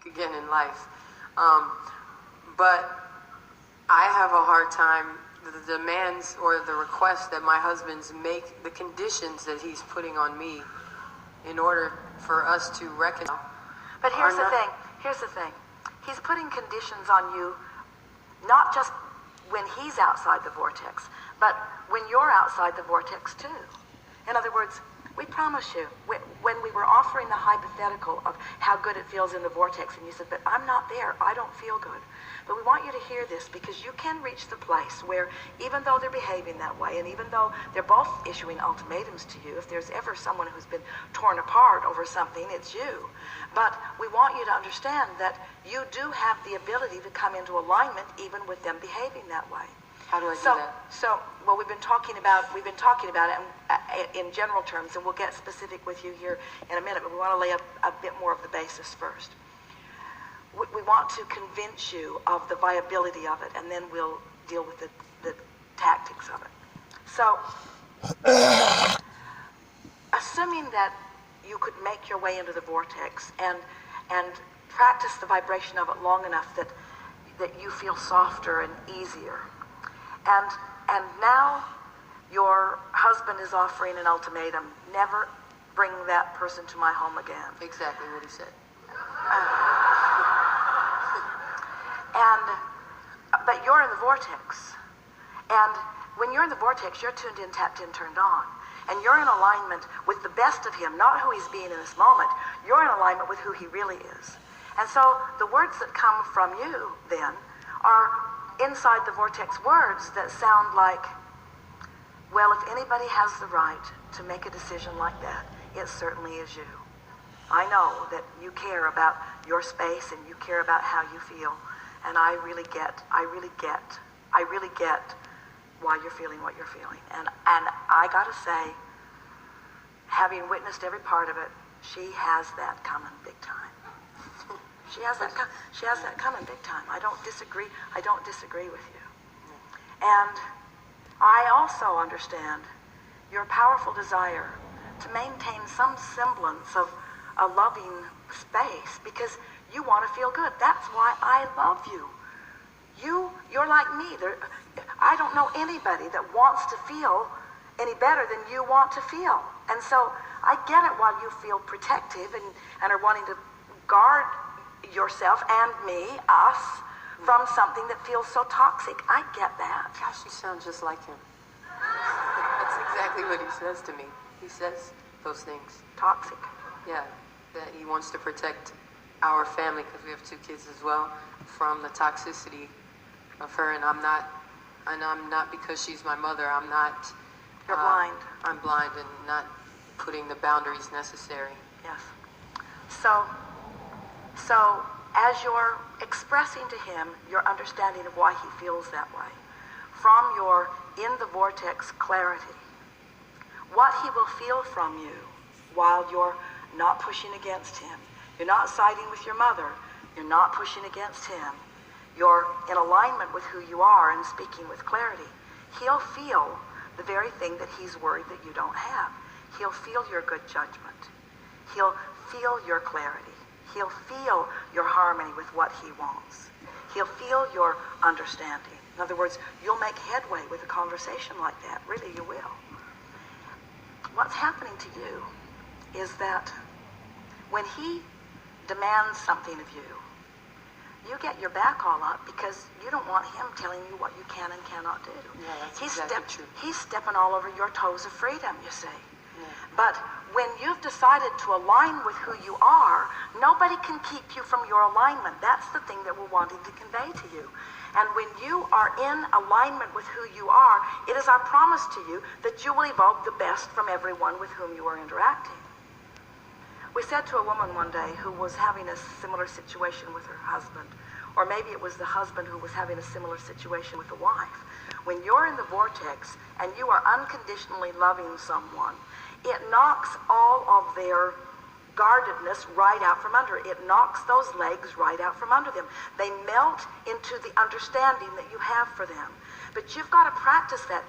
peak again in life. But I have a hard time, the demands or the requests that my husband's make, the conditions that he's putting on me in order for us to reconcile. But here's the thing. He's putting conditions on you, not just when he's outside the vortex, but when you're outside the vortex too. In other words, we promise you, when we were offering the hypothetical of how good it feels in the vortex, and you said, but I'm not there, I don't feel good. But we want you to hear this, because you can reach the place where, even though they're behaving that way, and even though they're both issuing ultimatums to you, if there's ever someone who's been torn apart over something, it's you. But we want you to understand that you do have the ability to come into alignment even with them behaving that way. How do I do that? Well, we've been talking about it in general terms, and we'll get specific with you here in a minute, but we want to lay a bit more of the basis first. We want to convince you of the viability of it, and then we'll deal with the tactics of it. So, assuming that you could make your way into the vortex and practice the vibration of it long enough that you feel softer and easier. And now your husband is offering an ultimatum: never bring that person to my home again. Exactly what he said. But you're in the vortex. And when you're in the vortex, you're tuned in, tapped in, turned on. And you're in alignment with the best of him, not who he's being in this moment. You're in alignment with who he really is. And so the words that come from you then are inside the vortex words that sound like, well, if anybody has the right to make a decision like that, it certainly is you. I know that you care about your space and you care about how you feel. And I really get why you're feeling what you're feeling. And I gotta say, having witnessed every part of it, she has that coming big time. She has that coming big time. I don't disagree with you. And I also understand your powerful desire to maintain some semblance of a loving space, because you want to feel good. That's why I love you. You're like me. I don't know anybody that wants to feel any better than you want to feel. And so I get it why you feel protective and are wanting to guard yourself and me, us, from something that feels so toxic. I get that. Gosh, you sound just like him. That's exactly what he says to me. He says those things. Toxic. Yeah, that he wants to protect our family, because we have 2 kids as well, from the toxicity of her. And I'm not because she's my mother. I'm not. You're blind. I'm blind and not putting the boundaries necessary. Yes. So as you're expressing to him your understanding of why he feels that way, from your in the vortex clarity, what he will feel from you while you're not pushing against him, you're not siding with your mother, you're not pushing against him, you're in alignment with who you are and speaking with clarity, he'll feel the very thing that he's worried that you don't have. He'll feel your good judgment. He'll feel your clarity. He'll feel your harmony with what he wants. He'll feel your understanding. In other words, you'll make headway with a conversation like that. Really, you will. What's happening to you is that when he demands something of you, you get your back all up because you don't want him telling you what you can and cannot do. Yeah, that's exactly true. He's stepping all over your toes of freedom, you see. Yeah. But when you've decided to align with who you are, nobody can keep you from your alignment. That's the thing that we're wanting to convey to you. And when you are in alignment with who you are, it is our promise to you that you will evoke the best from everyone with whom you are interacting. We said to a woman one day who was having a similar situation with her husband, or maybe it was the husband who was having a similar situation with the wife. When you're in the vortex and you are unconditionally loving someone, it knocks all of their guardedness right out from under. It knocks those legs right out from under them. They melt into the understanding that you have for them. But you've got to practice that.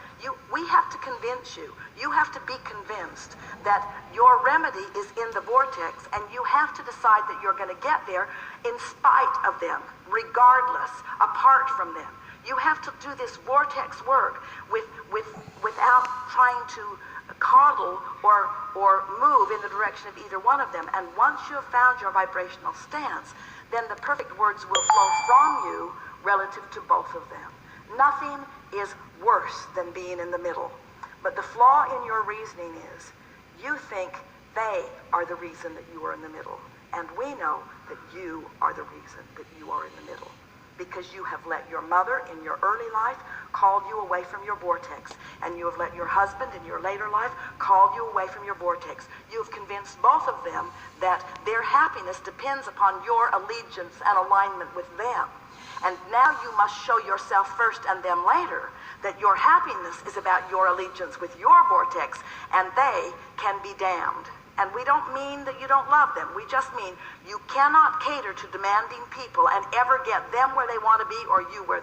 We have to convince you. You have to be convinced that your remedy is in the vortex, and you have to decide that you're going to get there in spite of them, regardless, apart from them. You have to do this vortex work without trying to coddle or move in the direction of either one of them. And once you have found your vibrational stance, then the perfect words will flow from you relative to both of them. Nothing is worse than being in the middle. But the flaw in your reasoning is you think they are the reason that you are in the middle. And we know that you are the reason that you are in the middle. Because you have let your mother in your early life call you away from your vortex. And you have let your husband in your later life call you away from your vortex. You have convinced both of them that their happiness depends upon your allegiance and alignment with them. And now you must show yourself first and them later that your happiness is about your allegiance with your vortex, and they can be damned. And we don't mean that you don't love them. We just mean you cannot cater to demanding people and ever get them where they want to be or you where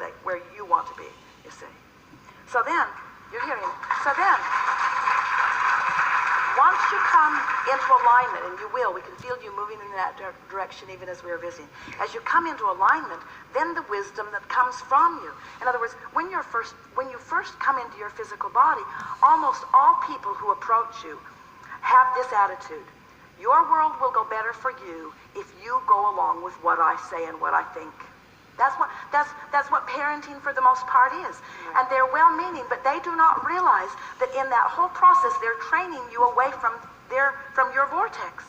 you want to be, you see. So then, you're hearing, so then, once you come into alignment, and you will, we can feel you moving in that direction even as we are visiting. As you come into alignment, then the wisdom that comes from you. In other words, when you first come into your physical body, almost all people who approach you have this attitude. Your world will go better for you if you go along with what I say and what I think. That's what parenting for the most part is. And they're well-meaning, but they do not realize that in that whole process they're training you away from your vortex.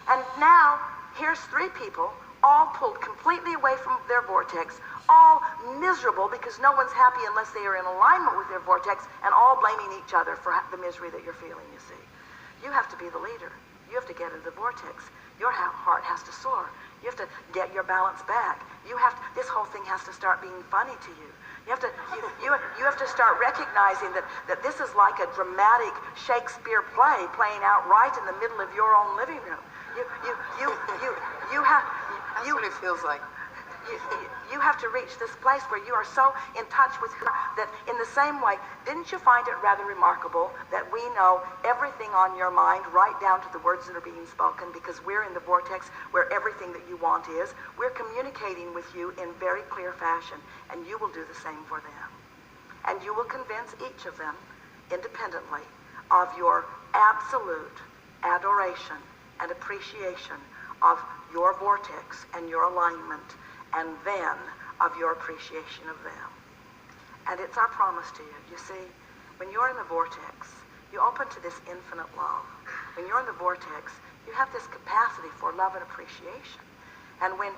And now here's 3 people all pulled completely away from their vortex, all miserable because no one's happy unless they are in alignment with their vortex, and all blaming each other for the misery that you're feeling, you see. You have to be the leader. You have to get into the vortex. Your heart has to soar. You have to get your balance back. This whole thing has to start being funny to you. You have to start recognizing that this is like a dramatic Shakespeare play playing out right in the middle of your own living room. That's what it feels like. You have to reach this place where you are so in touch with her that in the same way, didn't you find it rather remarkable that we know everything on your mind right down to the words that are being spoken because we're in the vortex where everything that you want is? We're communicating with you in very clear fashion, and you will do the same for them. And you will convince each of them independently of your absolute adoration and appreciation of your vortex and your alignment, and then of your appreciation of them. And it's our promise to you. You see, when you're in the vortex, you open to this infinite love. When you're in the vortex, you have this capacity for love and appreciation. And when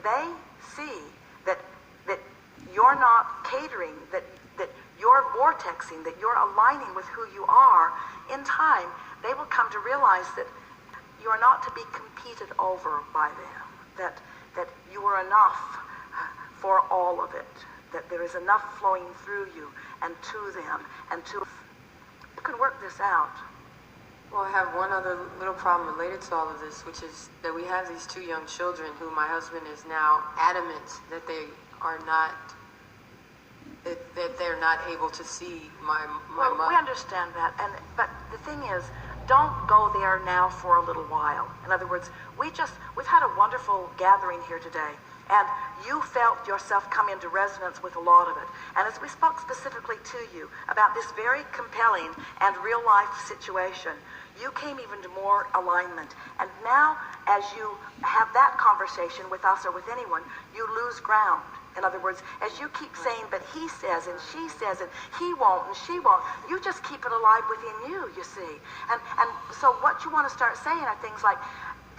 they see that you're not catering, that you're vortexing, that you're aligning with who you are, in time, they will come to realize that you are not to be competed over by them, that you are enough for all of it, that there is enough flowing through you and to them and to... You can work this out. Well, I have one other little problem related to all of this, which is that we have these 2 young children who my husband is now adamant that they are not, that they're not able to see my well, mother. We understand that, but the thing is, don't go there now for a little while. In other words, we've had a wonderful gathering here today, and you felt yourself come into resonance with a lot of it. And as we spoke specifically to you about this very compelling and real-life situation, you came even to more alignment. And now, as you have that conversation with us or with anyone, you lose ground. In other words, as you keep saying, but he says, and she says, and he won't, and she won't, you just keep it alive within you, you see. And so what you want to start saying are things like,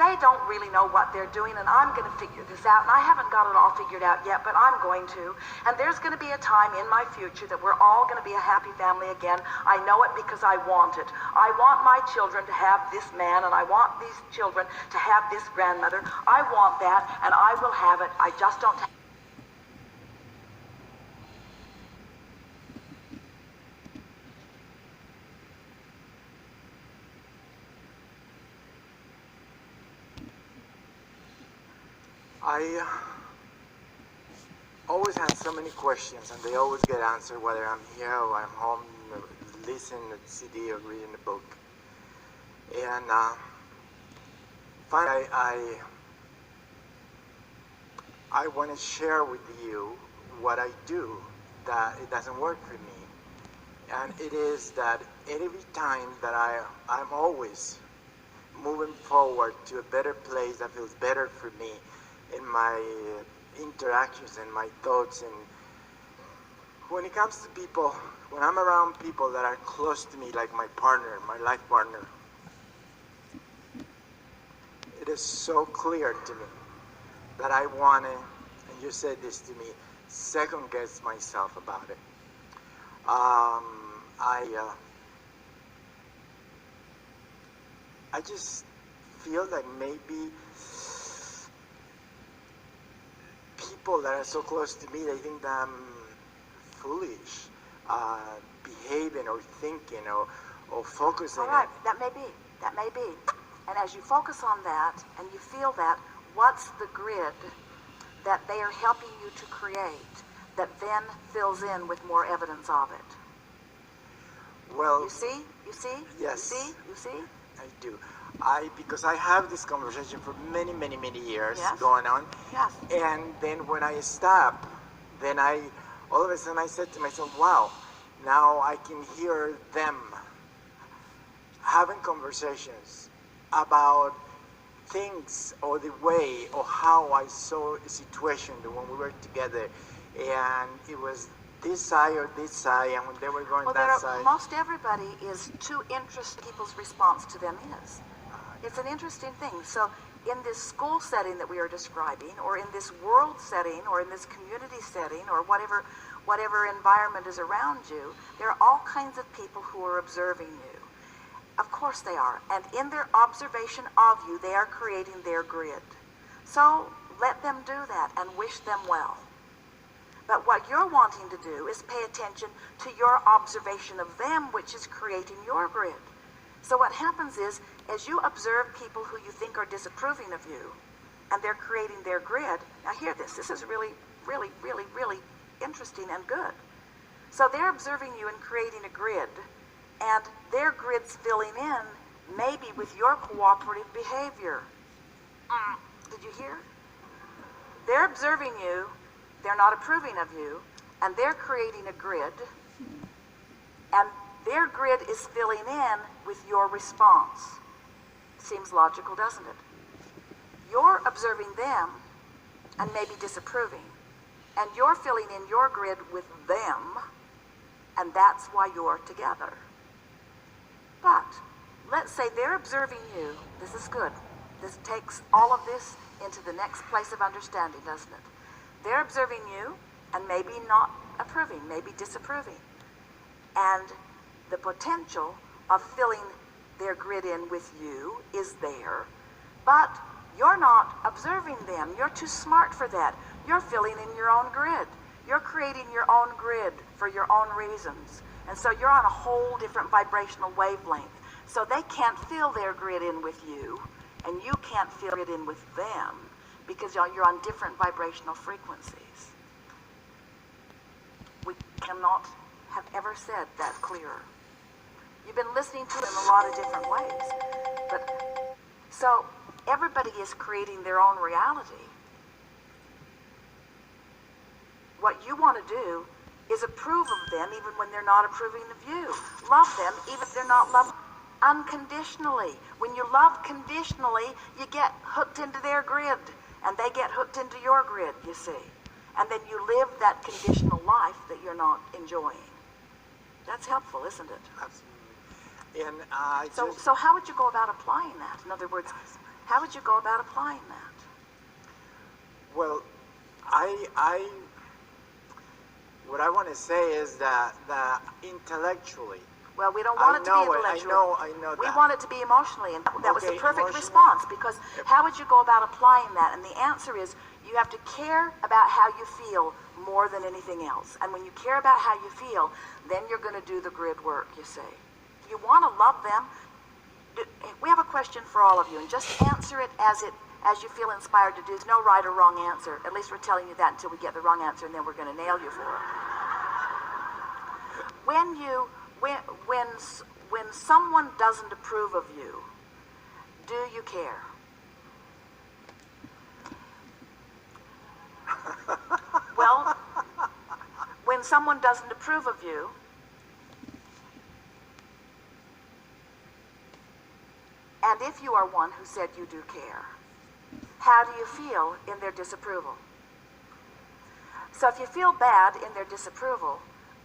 they don't really know what they're doing, and I'm going to figure this out, and I haven't got it all figured out yet, but I'm going to. And there's going to be a time in my future that we're all going to be a happy family again. I know it because I want it. I want my children to have this man, and I want these children to have this grandmother. I want that, and I will have it. I just don't have... I always have so many questions, and they always get answered whether I'm here or I'm home, listening to the CD or reading the book. And finally, I want to share with you what I do that it doesn't work for me. And it is that every time that I'm always moving forward to a better place that feels better for me in my interactions and my thoughts. And when it comes to people, when I'm around people that are close to me, like my partner, my life partner, it is so clear to me that I want to, and you said this to me, second guess myself about it. I just feel like maybe people that are so close to me, they think that I'm foolish, behaving or thinking or focusing. All right, that may be. That may be. And as you focus on that and you feel that, what's the grid that they are helping you to create that then fills in with more evidence of it? Well, You see? Yes. You see? I do. Because I have this conversation for many, many, many years Yes. going on. Yes. And then when I stop, then all of a sudden I said to myself, wow, now I can hear them having conversations about things or the way or how I saw a situation when we were together. And it was this side or this side, and when they were going that side. Most everybody is too interested. People's response to them is. It's an interesting thing. So in this school setting that we are describing, or in this world setting, or in this community setting, or whatever environment is around you, there are all kinds of people who are observing you. Of course they are. And in their observation of you, they are creating their grid. So let them do that and wish them well. But what you're wanting to do is pay attention to your observation of them, which is creating your grid. So what happens is, as you observe people who you think are disapproving of you, and they're creating their grid, now hear this, this is really, really, really, really interesting and good. So they're observing you and creating a grid, and their grid's filling in maybe with your cooperative behavior. Did you hear? They're observing you, they're not approving of you, and they're creating a grid, and their grid is filling in with your response. Seems logical, doesn't it? You're observing them and maybe disapproving, and you're filling in your grid with them, and that's why you're together. But let's say they're observing you. This is good. This takes all of this into the next place of understanding, doesn't it? They're observing you and maybe not approving, maybe disapproving. And the potential of filling their grid in with you is there, but you're not observing them. You're too smart for that. You're filling in your own grid. You're creating your own grid for your own reasons. And so you're on a whole different vibrational wavelength. So they can't fill their grid in with you, and you can't fill it in with them, because you're on different vibrational frequencies. We cannot have ever said that clearer. You've been listening to it in a lot of different ways. But so everybody is creating their own reality. What you want to do is approve of them even when they're not approving of you. Love them even if they're not loved unconditionally. When you love conditionally, you get hooked into their grid, and they get hooked into your grid, you see. And then you live that conditional life that you're not enjoying. That's helpful, isn't it? Absolutely. And so how would you go about applying that? In other words, how would you go about applying that? Well, what I want to say is that intellectually. Well, we don't want it to be intellectual. I know that. We want it to be emotionally, and that was the perfect emotionally. response, because how would you go about applying that? And the answer is, you have to care about how you feel more than anything else. And when you care about how you feel, then you're going to do the grid work, you see. You want to love them. We have a question for all of you, and just answer it as you feel inspired to do. There's no right or wrong answer. At least we're telling you that until we get the wrong answer, and then we're going to nail you for it. When someone doesn't approve of you, do you care? someone doesn't approve of you, and if you are one who said you do care, how do you feel in their disapproval? So if you feel bad in their disapproval,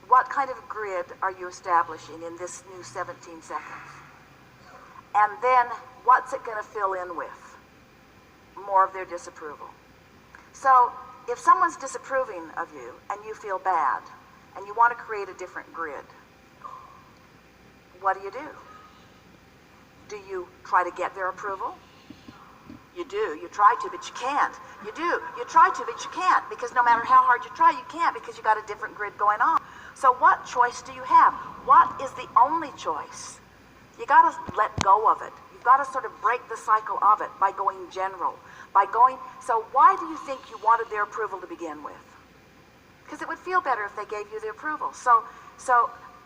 what kind of grid are you establishing in this new 17 seconds? And then what's it going to fill in with? More of their disapproval. So if someone's disapproving of you and you feel bad and you want to create a different grid, what do? Do you try to get their approval? You do. You try to, but you can't. You do. You try to, but you can't, because no matter how hard you try, you can't, because you got a different grid going on. So what choice do you have? What is the only choice? You got to let go of it. You've got to sort of break the cycle of it by going general. So why do you think you wanted their approval to begin with? Because it would feel better if they gave you the approval.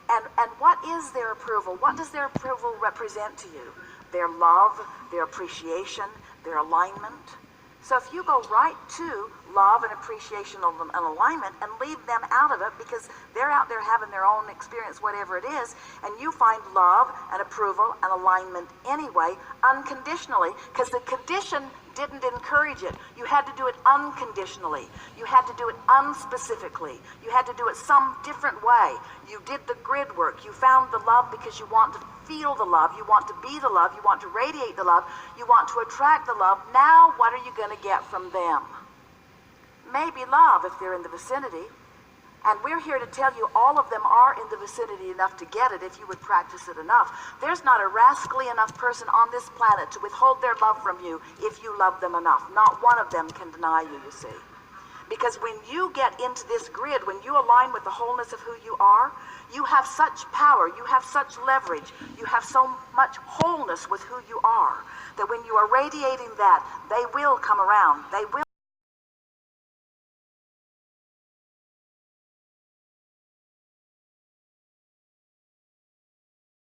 And what is their approval? What does their approval represent to you? Their love, their appreciation, their alignment. So if you go right to love and appreciation and alignment and leave them out of it because they're out there having their own experience, whatever it is, and you find love and approval and alignment anyway, unconditionally, because the condition didn't encourage it. You had to do it unconditionally. You had to do it unspecifically. You had to do it some different way. You did the grid work. You found the love because you want to feel the love. You want to be the love. You want to radiate the love. You want to attract the love. Now what are you going to get from them? Maybe love if they're in the vicinity. And we're here to tell you all of them are in the vicinity enough to get it if you would practice it enough. There's not a rascally enough person on this planet to withhold their love from you if you love them enough. Not one of them can deny you, you see. Because when you get into this grid, when you align with the wholeness of who you are, you have such power, you have such leverage, you have so much wholeness with who you are, that when you are radiating that, they will come around. They will.